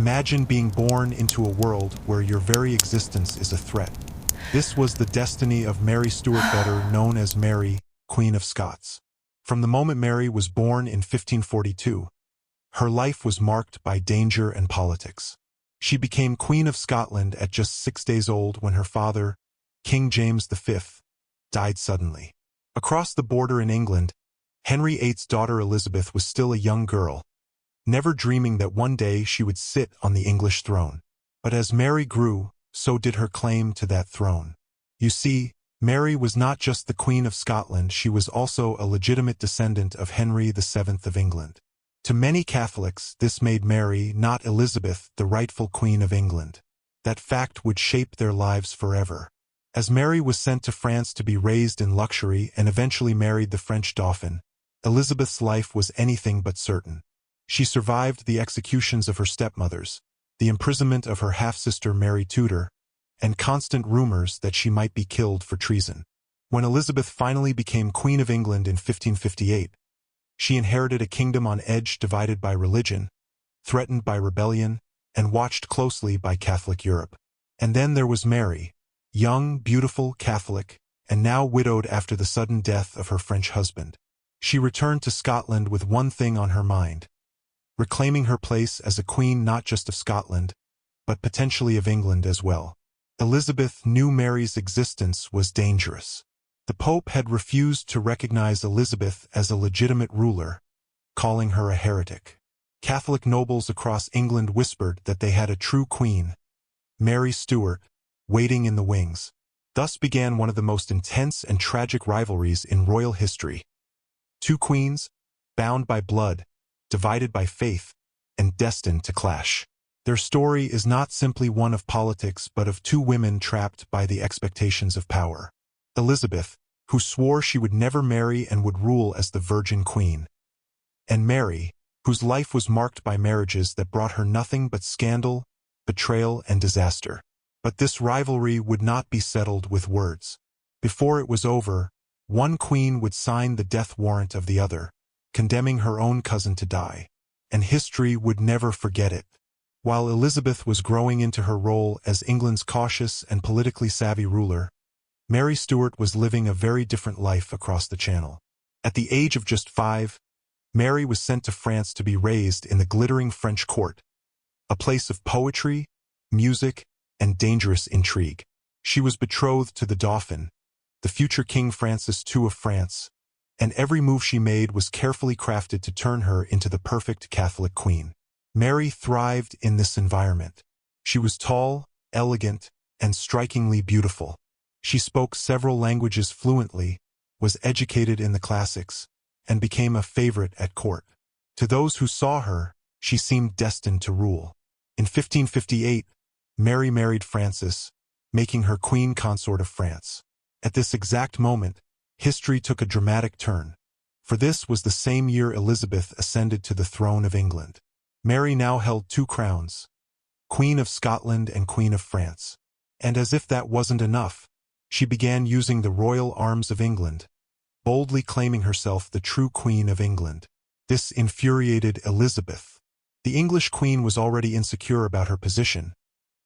Imagine being born into a world where your very existence is a threat. This was the destiny of Mary Stuart, better known as Mary, Queen of Scots. From the moment Mary was born in 1542, her life was marked by danger and politics. She became Queen of Scotland at just 6 days old when her father, King James V, died suddenly. Across the border in England, Henry VIII's daughter Elizabeth was still a young girl, never dreaming that one day she would sit on the English throne. But as Mary grew, so did her claim to that throne. You see, Mary was not just the Queen of Scotland, she was also a legitimate descendant of Henry VII of England. To many Catholics, this made Mary, not Elizabeth, the rightful Queen of England. That fact would shape their lives forever. As Mary was sent to France to be raised in luxury and eventually married the French Dauphin, Elizabeth's life was anything but certain. She survived the executions of her stepmothers, the imprisonment of her half-sister Mary Tudor, and constant rumors that she might be killed for treason. When Elizabeth finally became Queen of England in 1558, she inherited a kingdom on edge, divided by religion, threatened by rebellion, and watched closely by Catholic Europe. And then there was Mary, young, beautiful, Catholic, and now widowed after the sudden death of her French husband. She returned to Scotland with one thing on her mind: reclaiming her place as a queen not just of Scotland, but potentially of England as well. Elizabeth knew Mary's existence was dangerous. The Pope had refused to recognize Elizabeth as a legitimate ruler, calling her a heretic. Catholic nobles across England whispered that they had a true queen, Mary Stuart, waiting in the wings. Thus began one of the most intense and tragic rivalries in royal history. Two queens, bound by blood, divided by faith, and destined to clash. Their story is not simply one of politics but of two women trapped by the expectations of power. Elizabeth, who swore she would never marry and would rule as the Virgin Queen, and Mary, whose life was marked by marriages that brought her nothing but scandal, betrayal, and disaster. But this rivalry would not be settled with words. Before it was over, one queen would sign the death warrant of the other, condemning her own cousin to die, and history would never forget it. While Elizabeth was growing into her role as England's cautious and politically savvy ruler, Mary Stuart was living a very different life across the Channel. At the age of just 5, Mary was sent to France to be raised in the glittering French court, a place of poetry, music, and dangerous intrigue. She was betrothed to the Dauphin, the future King Francis II of France, and every move she made was carefully crafted to turn her into the perfect Catholic queen. Mary thrived in this environment. She was tall, elegant, and strikingly beautiful. She spoke several languages fluently, was educated in the classics, and became a favorite at court. To those who saw her, she seemed destined to rule. In 1558, Mary married Francis, making her queen consort of France. At this exact moment, history took a dramatic turn, for this was the same year Elizabeth ascended to the throne of England. Mary now held two crowns, Queen of Scotland and Queen of France. And as if that wasn't enough, she began using the royal arms of England, boldly claiming herself the true Queen of England. This infuriated Elizabeth. The English queen was already insecure about her position.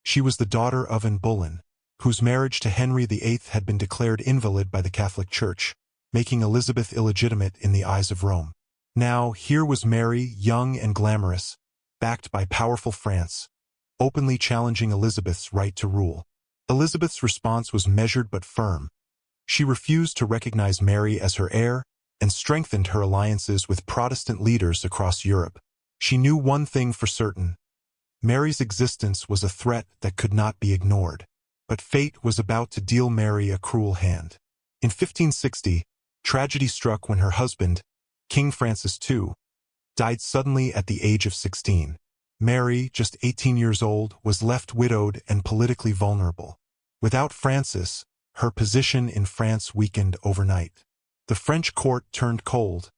She was the daughter of Anne Boleyn, whose marriage to Henry VIII had been declared invalid by the Catholic Church, making Elizabeth illegitimate in the eyes of Rome. Now, here was Mary, young and glamorous, backed by powerful France, openly challenging Elizabeth's right to rule. Elizabeth's response was measured but firm. She refused to recognize Mary as her heir and strengthened her alliances with Protestant leaders across Europe. She knew one thing for certain: Mary's existence was a threat that could not be ignored. But fate was about to deal Mary a cruel hand. In 1560, tragedy struck when her husband, King Francis II, died suddenly at the age of 16. Mary, just 18 years old, was left widowed and politically vulnerable. Without Francis, her position in France weakened overnight. The French court turned cold,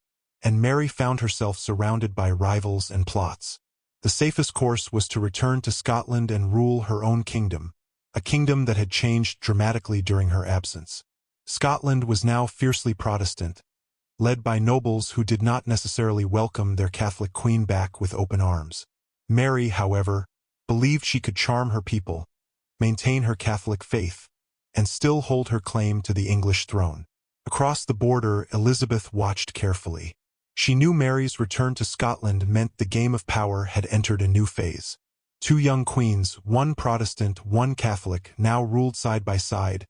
and Mary found herself surrounded by rivals and plots. The safest course was to return to Scotland and rule her own kingdom, a kingdom that had changed dramatically during her absence. Scotland was now fiercely Protestant, led by nobles who did not necessarily welcome their Catholic queen back with open arms. Mary, however, believed she could charm her people, maintain her Catholic faith, and still hold her claim to the English throne. Across the border, Elizabeth watched carefully. She knew Mary's return to Scotland meant the game of power had entered a new phase. Two young queens, one Protestant, one Catholic, now ruled side by side,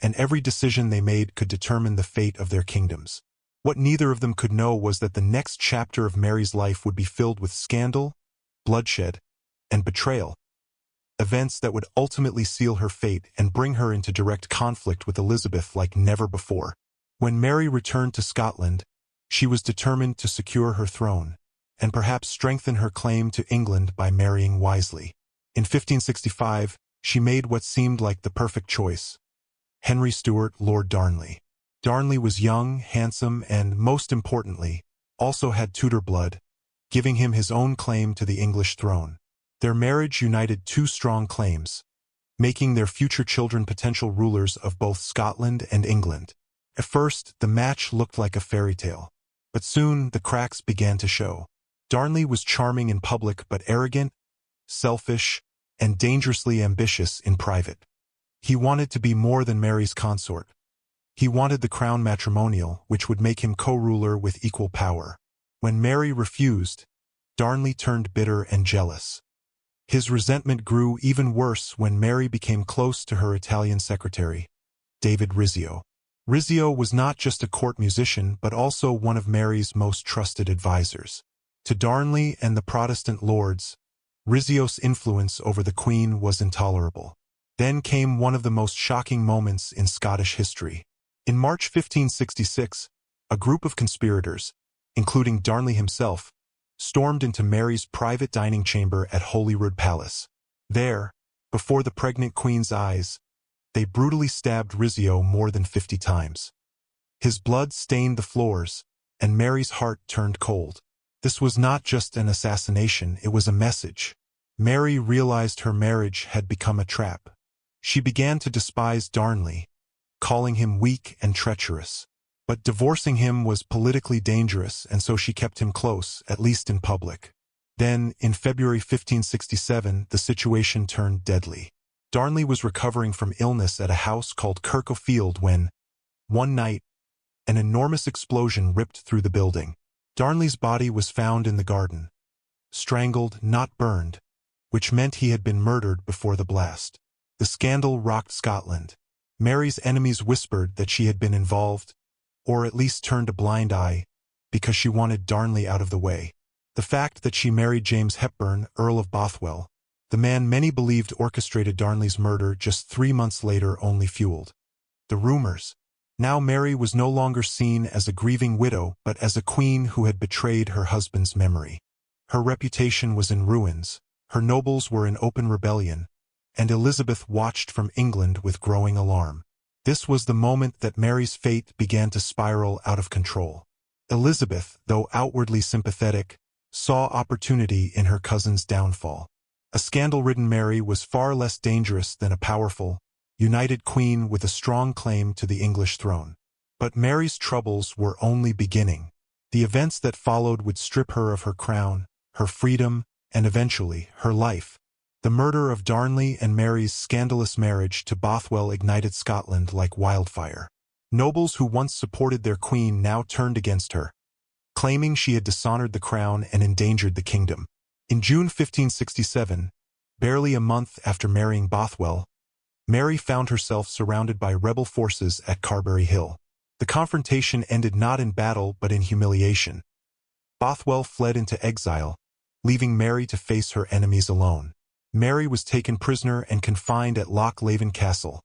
and every decision they made could determine the fate of their kingdoms. What neither of them could know was that the next chapter of Mary's life would be filled with scandal, bloodshed, and betrayal, events that would ultimately seal her fate and bring her into direct conflict with Elizabeth like never before. When Mary returned to Scotland, she was determined to secure her throne, and perhaps strengthen her claim to England by marrying wisely. In 1565, she made what seemed like the perfect choice: Henry Stuart, Lord Darnley. Darnley was young, handsome, and, most importantly, also had Tudor blood, giving him his own claim to the English throne. Their marriage united two strong claims, making their future children potential rulers of both Scotland and England. At first, the match looked like a fairy tale, but soon the cracks began to show. Darnley was charming in public but arrogant, selfish, and dangerously ambitious in private. He wanted to be more than Mary's consort. He wanted the crown matrimonial, which would make him co-ruler with equal power. When Mary refused, Darnley turned bitter and jealous. His resentment grew even worse when Mary became close to her Italian secretary, David Rizzio. Rizzio was not just a court musician but also one of Mary's most trusted advisors. To Darnley and the Protestant lords, Rizzio's influence over the Queen was intolerable. Then came one of the most shocking moments in Scottish history. In March 1566, a group of conspirators, including Darnley himself, stormed into Mary's private dining chamber at Holyrood Palace. There, before the pregnant Queen's eyes, they brutally stabbed Rizzio more than 50 times. His blood stained the floors, and Mary's heart turned cold. This was not just an assassination, it was a message. Mary realized her marriage had become a trap. She began to despise Darnley, calling him weak and treacherous. But divorcing him was politically dangerous, and so she kept him close, at least in public. Then, in February 1567, the situation turned deadly. Darnley was recovering from illness at a house called Kirklefield when, one night, an enormous explosion ripped through the building. Darnley's body was found in the garden, strangled, not burned, which meant he had been murdered before the blast. The scandal rocked Scotland. Mary's enemies whispered that she had been involved, or at least turned a blind eye, because she wanted Darnley out of the way. The fact that she married James Hepburn, Earl of Bothwell, the man many believed orchestrated Darnley's murder just 3 months later, only fueled the rumors. Now Mary was no longer seen as a grieving widow but as a queen who had betrayed her husband's memory. Her reputation was in ruins, her nobles were in open rebellion, and Elizabeth watched from England with growing alarm. This was the moment that Mary's fate began to spiral out of control. Elizabeth, though outwardly sympathetic, saw opportunity in her cousin's downfall. A scandal-ridden Mary was far less dangerous than a powerful, united queen with a strong claim to the English throne. But Mary's troubles were only beginning. The events that followed would strip her of her crown, her freedom, and eventually, her life. The murder of Darnley and Mary's scandalous marriage to Bothwell ignited Scotland like wildfire. Nobles who once supported their queen now turned against her, claiming she had dishonored the crown and endangered the kingdom. In June 1567, barely a month after marrying Bothwell, Mary found herself surrounded by rebel forces at Carberry Hill. The confrontation ended not in battle but in humiliation. Bothwell fled into exile, leaving Mary to face her enemies alone. Mary was taken prisoner and confined at Loch Leven Castle,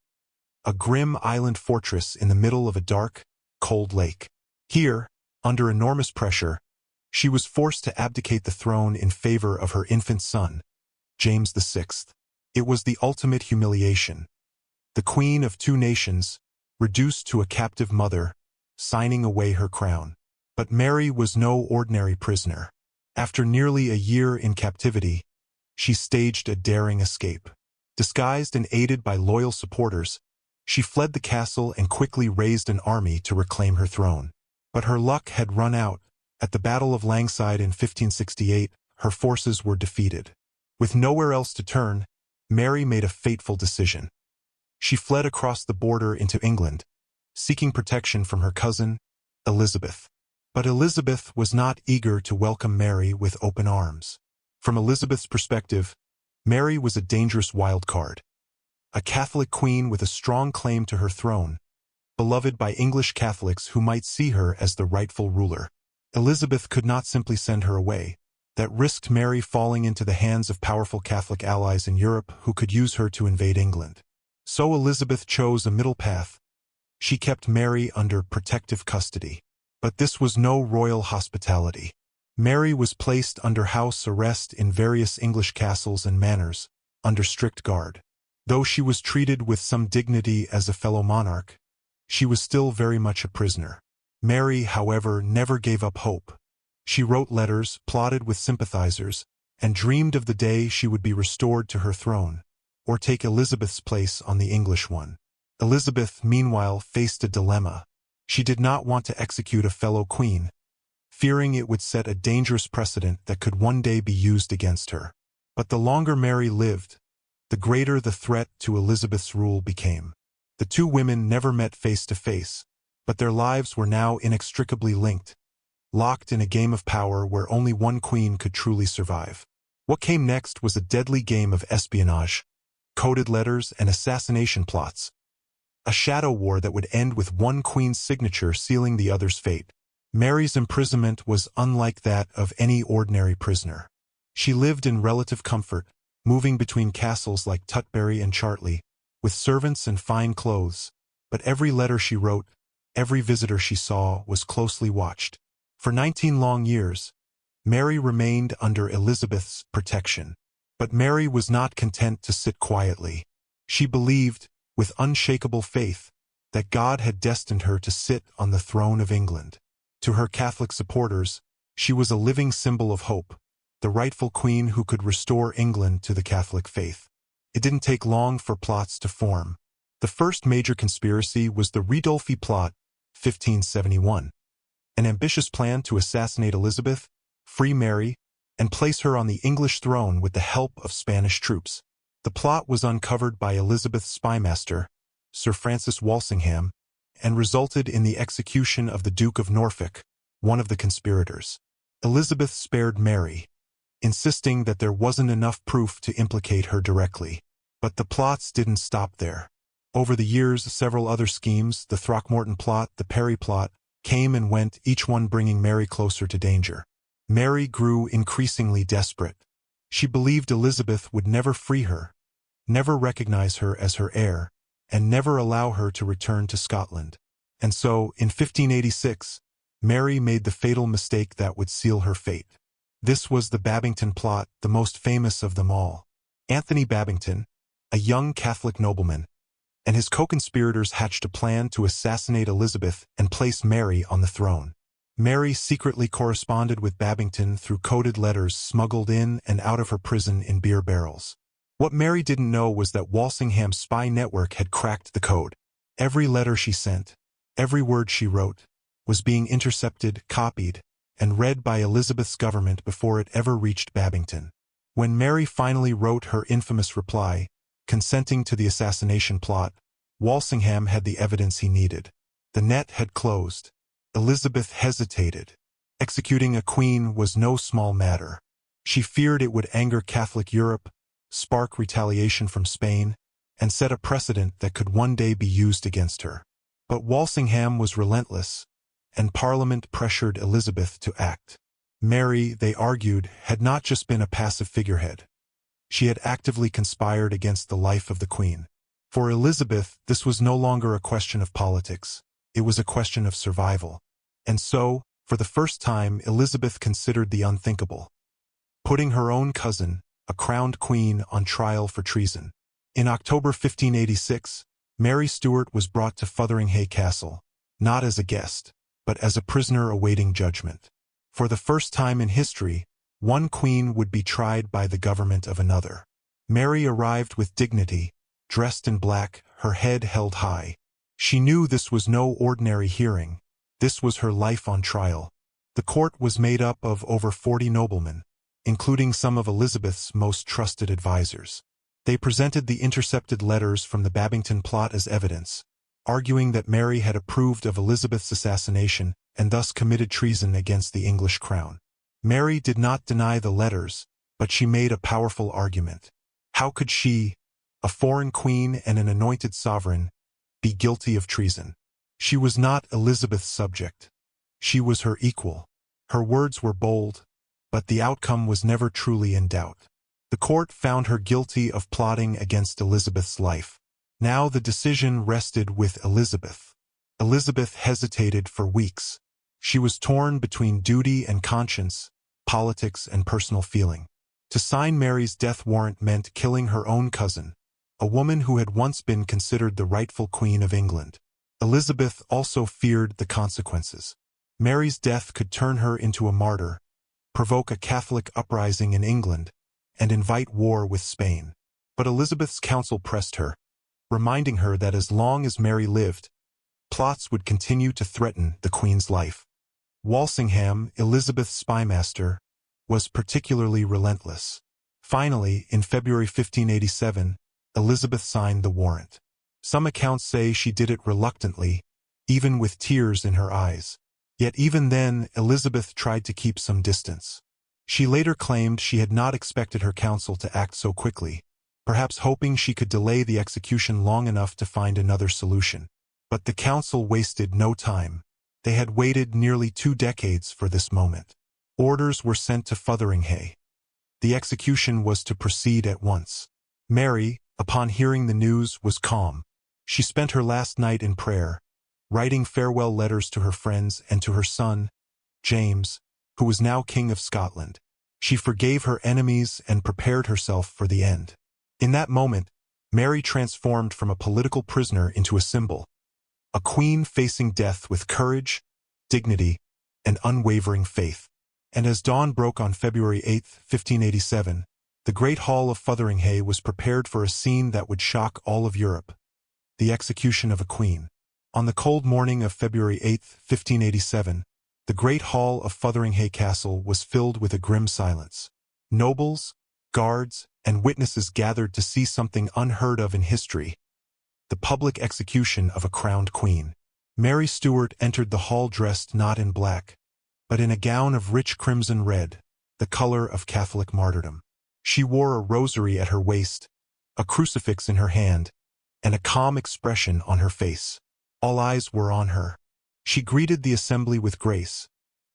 a grim island fortress in the middle of a dark, cold lake. Here, under enormous pressure, she was forced to abdicate the throne in favor of her infant son, James VI. It was the ultimate humiliation. The queen of two nations, reduced to a captive mother, signing away her crown. But Mary was no ordinary prisoner. After nearly a year in captivity, she staged a daring escape. Disguised and aided by loyal supporters, she fled the castle and quickly raised an army to reclaim her throne. But her luck had run out. At the Battle of Langside in 1568, her forces were defeated. With nowhere else to turn, Mary made a fateful decision. She fled across the border into England, seeking protection from her cousin, Elizabeth. But Elizabeth was not eager to welcome Mary with open arms. From Elizabeth's perspective, Mary was a dangerous wild card, a Catholic queen with a strong claim to her throne, beloved by English Catholics who might see her as the rightful ruler. Elizabeth could not simply send her away. That risked Mary falling into the hands of powerful Catholic allies in Europe who could use her to invade England. So Elizabeth chose a middle path. She kept Mary under protective custody. But this was no royal hospitality. Mary was placed under house arrest in various English castles and manors, under strict guard. Though she was treated with some dignity as a fellow monarch, she was still very much a prisoner. Mary, however, never gave up hope. She wrote letters, plotted with sympathizers, and dreamed of the day she would be restored to her throne, or take Elizabeth's place on the English one. Elizabeth, meanwhile, faced a dilemma. She did not want to execute a fellow queen, fearing it would set a dangerous precedent that could one day be used against her. But the longer Mary lived, the greater the threat to Elizabeth's rule became. The two women never met face to face, but their lives were now inextricably linked, locked in a game of power where only one queen could truly survive. What came next was a deadly game of espionage, coded letters, and assassination plots. A shadow war that would end with one queen's signature sealing the other's fate. Mary's imprisonment was unlike that of any ordinary prisoner. She lived in relative comfort, moving between castles like Tutbury and Chartley, with servants and fine clothes, but every letter she wrote, every visitor she saw, was closely watched. For 19 long years, Mary remained under Elizabeth's protection. But Mary was not content to sit quietly. She believed, with unshakable faith, that God had destined her to sit on the throne of England. To her Catholic supporters, she was a living symbol of hope, the rightful queen who could restore England to the Catholic faith. It didn't take long for plots to form. The first major conspiracy was the Rivalry plot, 1571. An ambitious plan to assassinate Elizabeth, free Mary, and place her on the English throne with the help of Spanish troops. The plot was uncovered by Elizabeth's spymaster, Sir Francis Walsingham, and resulted in the execution of the Duke of Norfolk, one of the conspirators. Elizabeth spared Mary, insisting that there wasn't enough proof to implicate her directly. But the plots didn't stop there. Over the years, several other schemes, the Throckmorton plot, the Perry plot, came and went, each one bringing Mary closer to danger. Mary grew increasingly desperate. She believed Elizabeth would never free her, never recognize her as her heir, and never allow her to return to Scotland. And so, in 1586, Mary made the fatal mistake that would seal her fate. This was the Babington plot, the most famous of them all. Anthony Babington, a young Catholic nobleman, and his co-conspirators hatched a plan to assassinate Elizabeth and place Mary on the throne. Mary secretly corresponded with Babington through coded letters smuggled in and out of her prison in beer barrels. What Mary didn't know was that Walsingham's spy network had cracked the code. Every letter she sent, every word she wrote, was being intercepted, copied, and read by Elizabeth's government before it ever reached Babington. When Mary finally wrote her infamous reply, consenting to the assassination plot, Walsingham had the evidence he needed. The net had closed. Elizabeth hesitated. Executing a queen was no small matter. She feared it would anger Catholic Europe, spark retaliation from Spain, and set a precedent that could one day be used against her. But Walsingham was relentless, and Parliament pressured Elizabeth to act. Mary, they argued, had not just been a passive figurehead. She had actively conspired against the life of the Queen. For Elizabeth, this was no longer a question of politics. It was a question of survival. And so, for the first time, Elizabeth considered the unthinkable, putting her own cousin, a crowned queen, on trial for treason. In October 1586, Mary Stuart was brought to Fotheringhay Castle, not as a guest, but as a prisoner awaiting judgment. For the first time in history, one queen would be tried by the government of another. Mary arrived with dignity, dressed in black, her head held high. She knew this was no ordinary hearing. This was her life on trial. The court was made up of over 40 noblemen, including some of Elizabeth's most trusted advisors. They presented the intercepted letters from the Babington plot as evidence, arguing that Mary had approved of Elizabeth's assassination and thus committed treason against the English crown. Mary did not deny the letters, but she made a powerful argument. How could she, a foreign queen and an anointed sovereign, be guilty of treason? She was not Elizabeth's subject. She was her equal. Her words were bold, but the outcome was never truly in doubt. The court found her guilty of plotting against Elizabeth's life. Now the decision rested with Elizabeth. Elizabeth hesitated for weeks. She was torn between duty and conscience, politics and personal feeling. To sign Mary's death warrant meant killing her own cousin, a woman who had once been considered the rightful Queen of England. Elizabeth also feared the consequences. Mary's death could turn her into a martyr, provoke a Catholic uprising in England, and invite war with Spain. But Elizabeth's counsel pressed her, reminding her that as long as Mary lived, plots would continue to threaten the Queen's life. Walsingham, Elizabeth's spymaster, was particularly relentless. Finally, in February 1587, Elizabeth signed the warrant. Some accounts say she did it reluctantly, even with tears in her eyes. Yet even then, Elizabeth tried to keep some distance. She later claimed she had not expected her council to act so quickly, perhaps hoping she could delay the execution long enough to find another solution. But the council wasted no time. They had waited nearly 2 decades for this moment. Orders were sent to Fotheringhay. The execution was to proceed at once. Mary, upon hearing the news, was calm. She spent her last night in prayer, writing farewell letters to her friends and to her son, James, who was now King of Scotland. She forgave her enemies and prepared herself for the end. In that moment, Mary transformed from a political prisoner into a symbol, a queen facing death with courage, dignity, and unwavering faith. And as dawn broke on February 8, 1587, the Great Hall of Fotheringhay was prepared for a scene that would shock all of Europe: the execution of a queen. On the cold morning of February 8, 1587, the Great Hall of Fotheringhay Castle was filled with a grim silence. Nobles, guards, and witnesses gathered to see something unheard of in history: the public execution of a crowned queen. Mary Stuart entered the hall dressed not in black, but in a gown of rich crimson red, the color of Catholic martyrdom. She wore a rosary at her waist, a crucifix in her hand, and a calm expression on her face. All eyes were on her. She greeted the assembly with grace,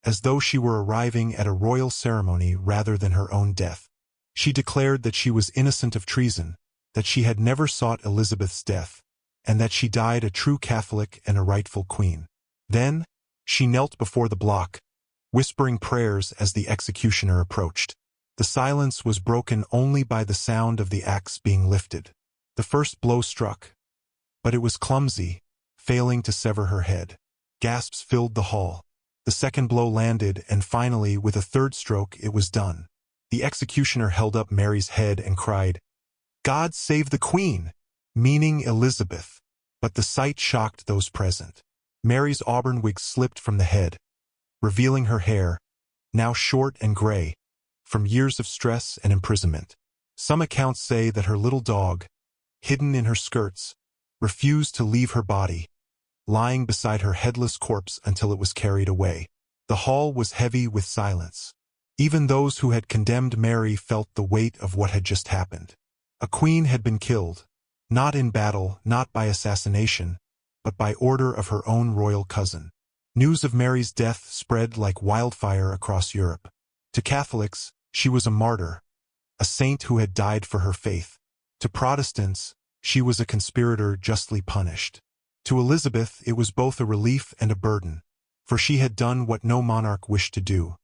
as though she were arriving at a royal ceremony rather than her own death. She declared that she was innocent of treason, that she had never sought Elizabeth's death, and that she died a true Catholic and a rightful queen. Then, she knelt before the block, whispering prayers as the executioner approached. The silence was broken only by the sound of the axe being lifted. The first blow struck, but it was clumsy, failing to sever her head. Gasps filled the hall. The second blow landed, and finally, with a third stroke, it was done. The executioner held up Mary's head and cried, "God save the Queen!" meaning Elizabeth. But the sight shocked those present. Mary's auburn wig slipped from the head, revealing her hair, now short and gray, from years of stress and imprisonment. Some accounts say that her little dog, hidden in her skirts, refused to leave her body, lying beside her headless corpse until it was carried away. The hall was heavy with silence. Even those who had condemned Mary felt the weight of what had just happened. A queen had been killed, not in battle, not by assassination, but by order of her own royal cousin. News of Mary's death spread like wildfire across Europe. To Catholics, she was a martyr, a saint who had died for her faith. To Protestants, she was a conspirator justly punished. To Elizabeth, it was both a relief and a burden, for she had done what no monarch wished to do: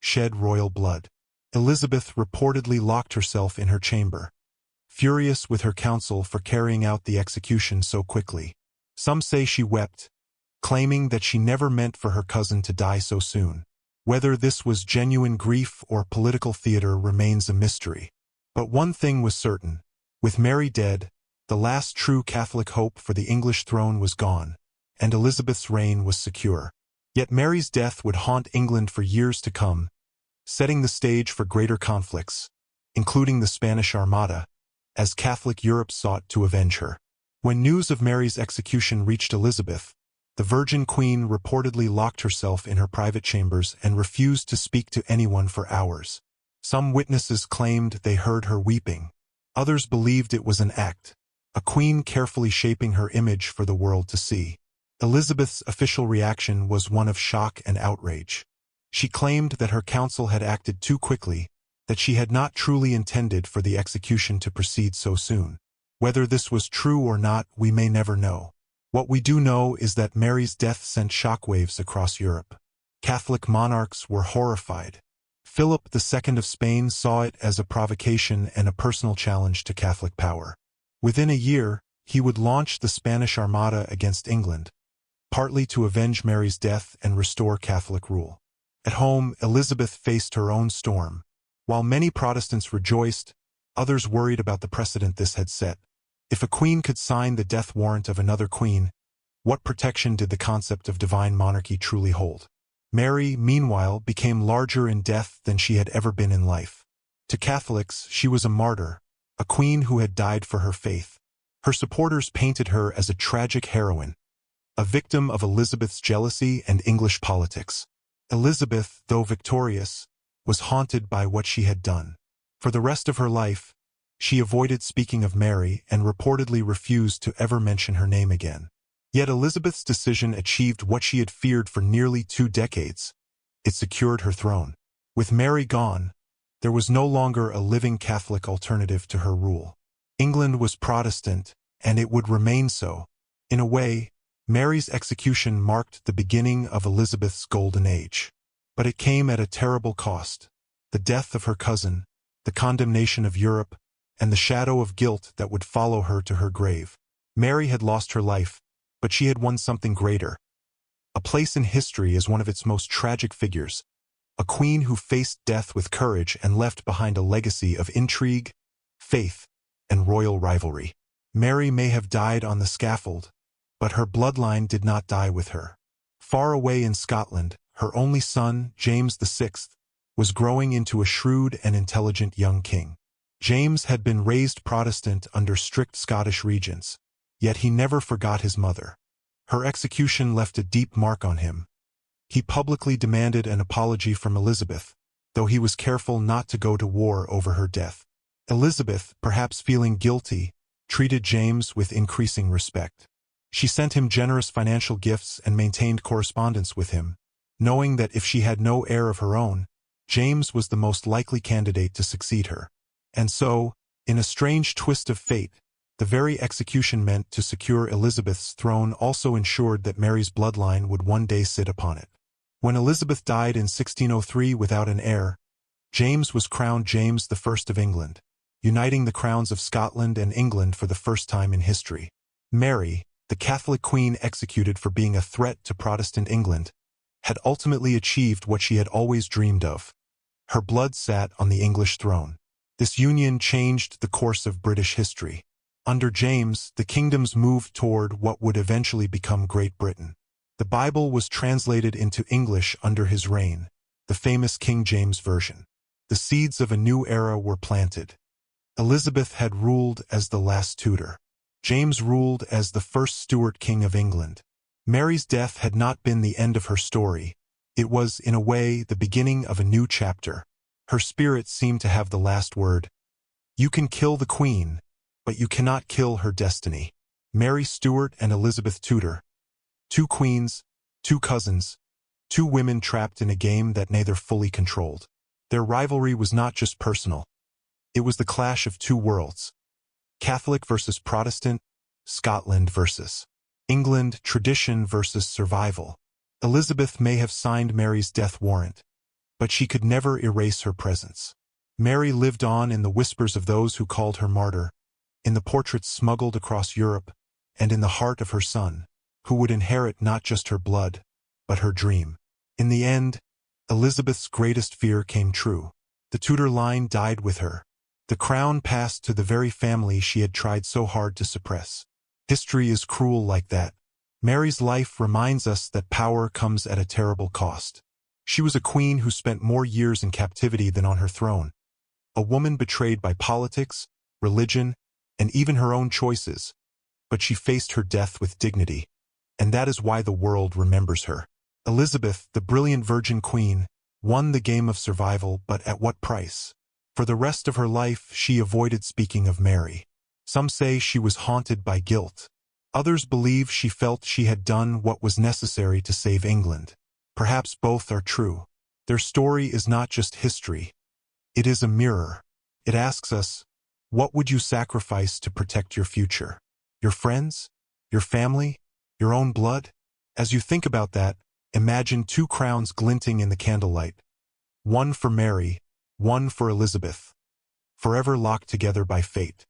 shed royal blood. Elizabeth reportedly locked herself in her chamber, furious with her council for carrying out the execution so quickly. Some say she wept, claiming that she never meant for her cousin to die so soon. Whether this was genuine grief or political theater remains a mystery. But one thing was certain: with Mary dead, the last true Catholic hope for the English throne was gone, and Elizabeth's reign was secure. Yet Mary's death would haunt England for years to come, setting the stage for greater conflicts, including the Spanish Armada, as Catholic Europe sought to avenge her. When news of Mary's execution reached Elizabeth, the Virgin Queen reportedly locked herself in her private chambers and refused to speak to anyone for hours. Some witnesses claimed they heard her weeping. Others believed it was an act, a queen carefully shaping her image for the world to see. Elizabeth's official reaction was one of shock and outrage. She claimed that her council had acted too quickly, that she had not truly intended for the execution to proceed so soon. Whether this was true or not, we may never know. What we do know is that Mary's death sent shockwaves across Europe. Catholic monarchs were horrified. Philip II of Spain saw it as a provocation and a personal challenge to Catholic power. Within a year, he would launch the Spanish Armada against England, partly to avenge Mary's death and restore Catholic rule. At home, Elizabeth faced her own storm. While many Protestants rejoiced, others worried about the precedent this had set. If a queen could sign the death warrant of another queen, what protection did the concept of divine monarchy truly hold? Mary, meanwhile, became larger in death than she had ever been in life. To Catholics, she was a martyr, a queen who had died for her faith. Her supporters painted her as a tragic heroine, a victim of Elizabeth's jealousy and English politics. Elizabeth, though victorious, was haunted by what she had done. For the rest of her life, she avoided speaking of Mary and reportedly refused to ever mention her name again. Yet Elizabeth's decision achieved what she had feared for nearly 2 decades. It secured her throne. With Mary gone, there was no longer a living Catholic alternative to her rule. England was Protestant, and it would remain so. In a way, Mary's execution marked the beginning of Elizabeth's golden age. But it came at a terrible cost: the death of her cousin, the condemnation of Europe, and the shadow of guilt that would follow her to her grave. Mary had lost her life, but she had won something greater. A place in history as one of its most tragic figures, a queen who faced death with courage and left behind a legacy of intrigue, faith, and royal rivalry. Mary may have died on the scaffold, but her bloodline did not die with her. Far away in Scotland, her only son, James VI, was growing into a shrewd and intelligent young king. James had been raised Protestant under strict Scottish regents, yet he never forgot his mother. Her execution left a deep mark on him. He publicly demanded an apology from Elizabeth, though he was careful not to go to war over her death. Elizabeth, perhaps feeling guilty, treated James with increasing respect. She sent him generous financial gifts and maintained correspondence with him, knowing that if she had no heir of her own, James was the most likely candidate to succeed her. And so, in a strange twist of fate, the very execution meant to secure Elizabeth's throne also ensured that Mary's bloodline would one day sit upon it. When Elizabeth died in 1603 without an heir, James was crowned James I of England, uniting the crowns of Scotland and England for the first time in history. Mary, the Catholic queen executed for being a threat to Protestant England, had ultimately achieved what she had always dreamed of. Her blood sat on the English throne. This union changed the course of British history. Under James, the kingdoms moved toward what would eventually become Great Britain. The Bible was translated into English under his reign, the famous King James Version. The seeds of a new era were planted. Elizabeth had ruled as the last Tudor. James ruled as the first Stuart King of England. Mary's death had not been the end of her story. It was, in a way, the beginning of a new chapter. Her spirit seemed to have the last word. You can kill the queen, but you cannot kill her destiny. Mary Stuart and Elizabeth Tudor. 2 queens, 2 cousins, 2 women trapped in a game that neither fully controlled. Their rivalry was not just personal. It was the clash of 2 worlds. Catholic versus Protestant, Scotland versus England, tradition versus survival. Elizabeth may have signed Mary's death warrant, but she could never erase her presence. Mary lived on in the whispers of those who called her martyr, in the portraits smuggled across Europe, and in the heart of her son, who would inherit not just her blood, but her dream. In the end, Elizabeth's greatest fear came true. The Tudor line died with her. The crown passed to the very family she had tried so hard to suppress. History is cruel like that. Mary's life reminds us that power comes at a terrible cost. She was a queen who spent more years in captivity than on her throne, a woman betrayed by politics, religion, and even her own choices, but she faced her death with dignity, and that is why the world remembers her. Elizabeth, the brilliant virgin queen, won the game of survival, but at what price? For the rest of her life, she avoided speaking of Mary. Some say she was haunted by guilt. Others believe she felt she had done what was necessary to save England. Perhaps both are true. Their story is not just history. It is a mirror. It asks us, what would you sacrifice to protect your future? Your friends? Your family? Your own blood? As you think about that, imagine two crowns glinting in the candlelight. One for Mary, one for Elizabeth, forever locked together by fate.